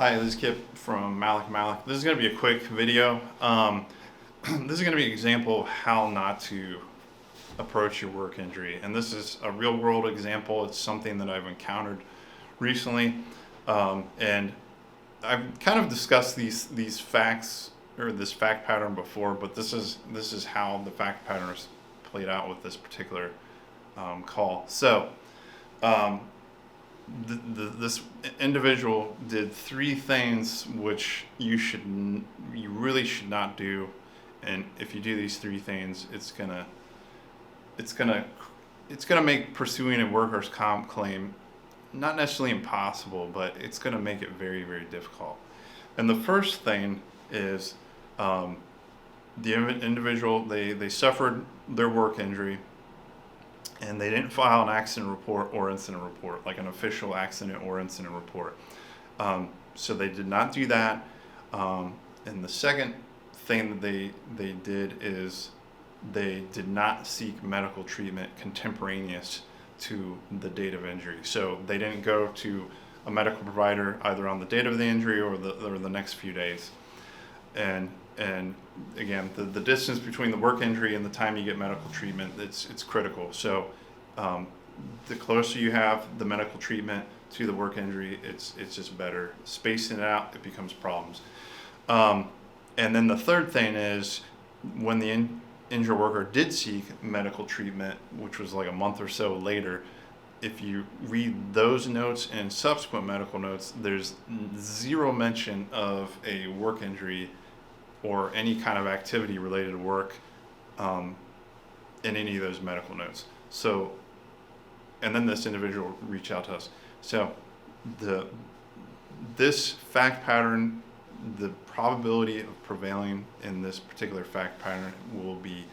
Hi, this is Kip from Malek. This is going to be a quick video. This is going to be an example of how not to approach your work injury. And this is a real world example. It's something that I've encountered recently. And I've kind of discussed these facts or this fact pattern before, but this is how the fact pattern is played out with this particular call. So, this individual did three things which you really should not do, and if you do these three things, it's gonna make pursuing a workers' comp claim not necessarily impossible, but it's gonna make it very, very difficult. And the first thing is the individual, they suffered their work injury, and they didn't file an accident report or incident report, like an official accident or incident report. So they did not do that. And the second thing that they did is they did not seek medical treatment contemporaneous to the date of injury. So they didn't go to a medical provider either on the date of the injury or the next few days. And again, the distance between the work injury and the time you get medical treatment, it's critical. So the closer you have the medical treatment to the work injury, it's just better. Spacing it out, it becomes problems. And then the third thing is when the injured worker did seek medical treatment, which was like a month or so later, if you read those notes and subsequent medical notes, there's zero mention of a work injury or any kind of activity related to work in any of those medical notes. So, and then this individual reached out to us. So this fact pattern, the probability of prevailing in this particular fact pattern will be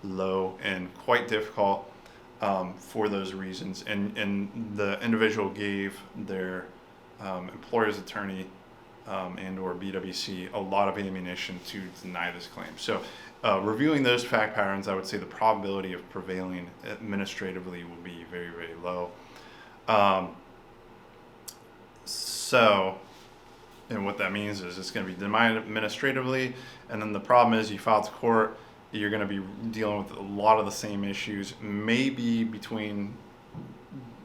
low and quite difficult for those reasons. And the individual gave their employer's attorney and or BWC a lot of ammunition to deny this claim. So reviewing those fact patterns, I would say the probability of prevailing administratively will be very, very low. And what that means is it's going to be denied administratively, and then the problem is you file to court, you're going to be dealing with a lot of the same issues, maybe between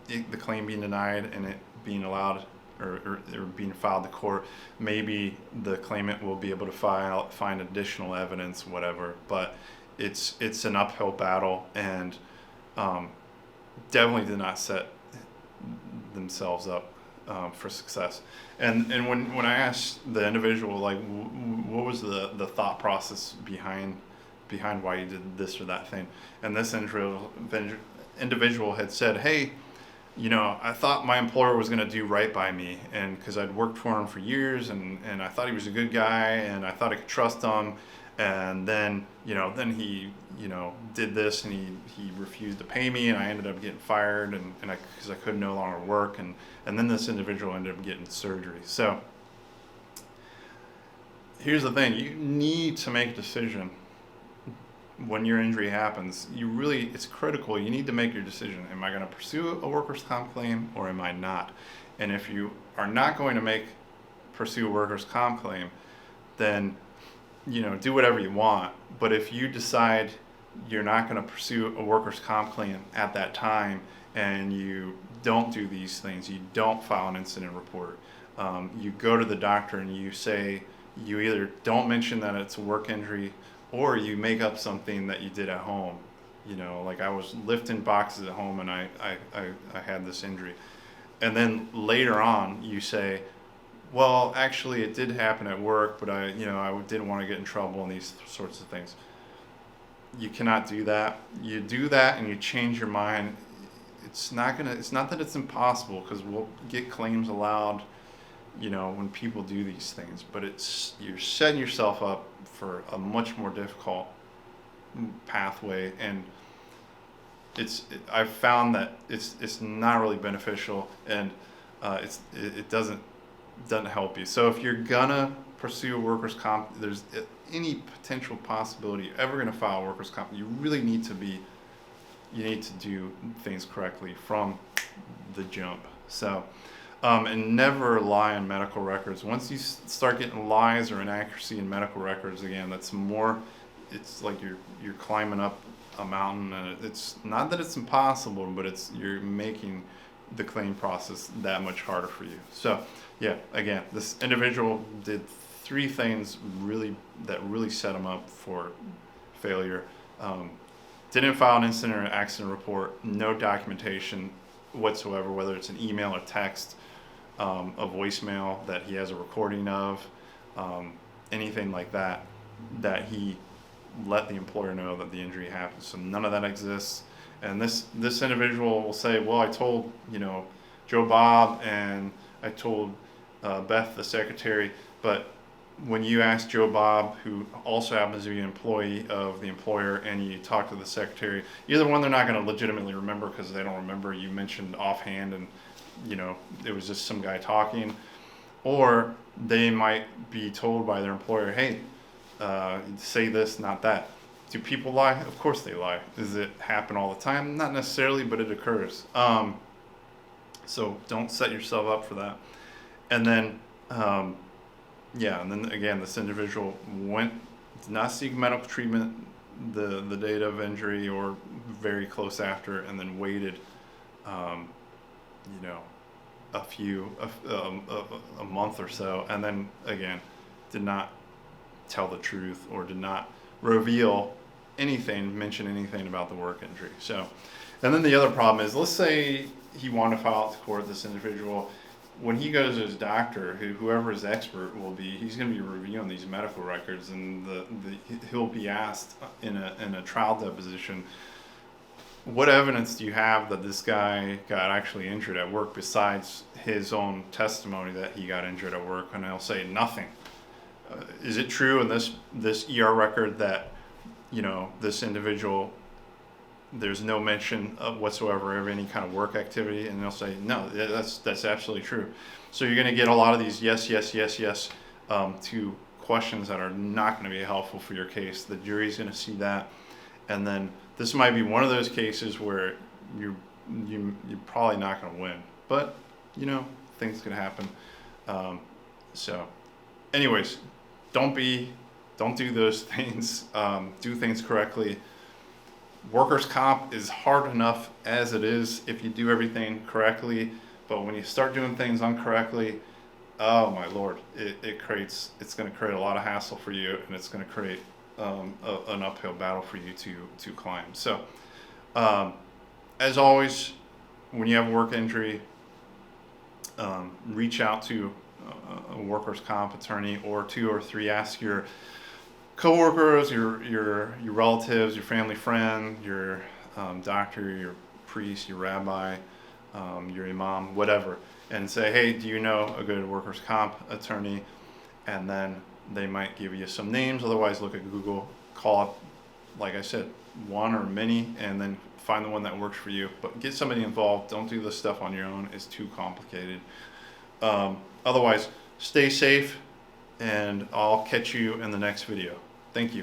the claim being denied and it being allowed or being filed to court. Maybe the claimant will be able to find additional evidence, whatever, but it's an uphill battle, and definitely did not set themselves up for success. And when I asked the individual, like, what was the thought process behind why you did this or that thing, and this individual had said, hey, I thought my employer was going to do right by me, and because I'd worked for him for years, and I thought he was a good guy, and I thought I could trust him, and then he did this, and he refused to pay me, and I ended up getting fired, and because I could no longer work, and then this individual ended up getting surgery. So here's the thing: you need to make a decision when your injury happens. It's critical. You need to make your decision. Am I going to pursue a workers' comp claim or am I not? And if you are not going to pursue a workers' comp claim, then do whatever you want. But if you decide you're not going to pursue a workers' comp claim at that time, and you don't do these things, you don't file an incident report, you go to the doctor and you say, you either don't mention that it's a work injury, or you make up something that you did at home. Like I was lifting boxes at home and I had this injury. And then later on you say, well, actually it did happen at work, but I didn't want to get in trouble and these sorts of things. You cannot do that. You do that and you change your mind. It's not that it's impossible, because we'll get claims allowed when people do these things, but you're setting yourself up for a much more difficult pathway, and I've found that it's not really beneficial, and it doesn't help you. So if you're gonna pursue a workers' comp, there's any potential possibility you're ever gonna file a workers' comp, you really need to do things correctly from the jump. So And never lie on medical records. Once you start getting lies or inaccuracy in medical records, again, that's more. It's like you're climbing up a mountain, and it's not that it's impossible, but you're making the claim process that much harder for you. So, yeah, again, this individual did three things that really set him up for failure. Didn't file an incident or accident report, no documentation whatsoever, whether it's an email or text, a voicemail that he has a recording of, anything like that, that he let the employer know that the injury happened. So none of that exists. And this individual will say, well, I told, Joe Bob, and I told Beth, the secretary, but when you ask Joe Bob, who also happens to be an employee of the employer, and you talk to the secretary, either one, they're not going to legitimately remember because they don't remember you mentioned offhand and it was just some guy talking, or they might be told by their employer, hey, say this, not that. Do people lie? Of course they lie. Does it happen all the time? Not necessarily, but it occurs. So don't set yourself up for that. And then, and then again, this individual did not seek medical treatment the date of injury or very close after, and then waited, a month or so, and then again, did not tell the truth or did not mention anything about the work injury. So, and then the other problem is, let's say he wanted to file it to court, this individual. When he goes to his doctor, whoever his expert will be, he's going to be reviewing these medical records, and he'll be asked in a trial deposition, what evidence do you have that this guy got actually injured at work besides his own testimony that he got injured at work? And he'll say nothing. Is it true in this ER record that this individual, there's no mention of whatsoever of any kind of work activity? And they'll say, no, that's absolutely true. So you're going to get a lot of these yes to questions that are not going to be helpful for your case. The jury's going to see that, and then this might be one of those cases where you're probably not going to win, but things can happen. So, anyways, don't do those things. Do things correctly. Workers' comp is hard enough as it is if you do everything correctly, but when you start doing things incorrectly, oh my Lord, it's going to create a lot of hassle for you, and it's going to create an uphill battle for you to climb. So, as always, when you have a work injury, reach out to a workers' comp attorney or two or three. Ask your coworkers, your relatives, your family friend, your doctor, your priest, your rabbi, your imam, whatever, and say, hey, do you know a good workers' comp attorney? And then they might give you some names. Otherwise, look at Google, call up, like I said, one or many, and then find the one that works for you. But get somebody involved. Don't do this stuff on your own. It's too complicated. Otherwise, stay safe, and I'll catch you in the next video. Thank you.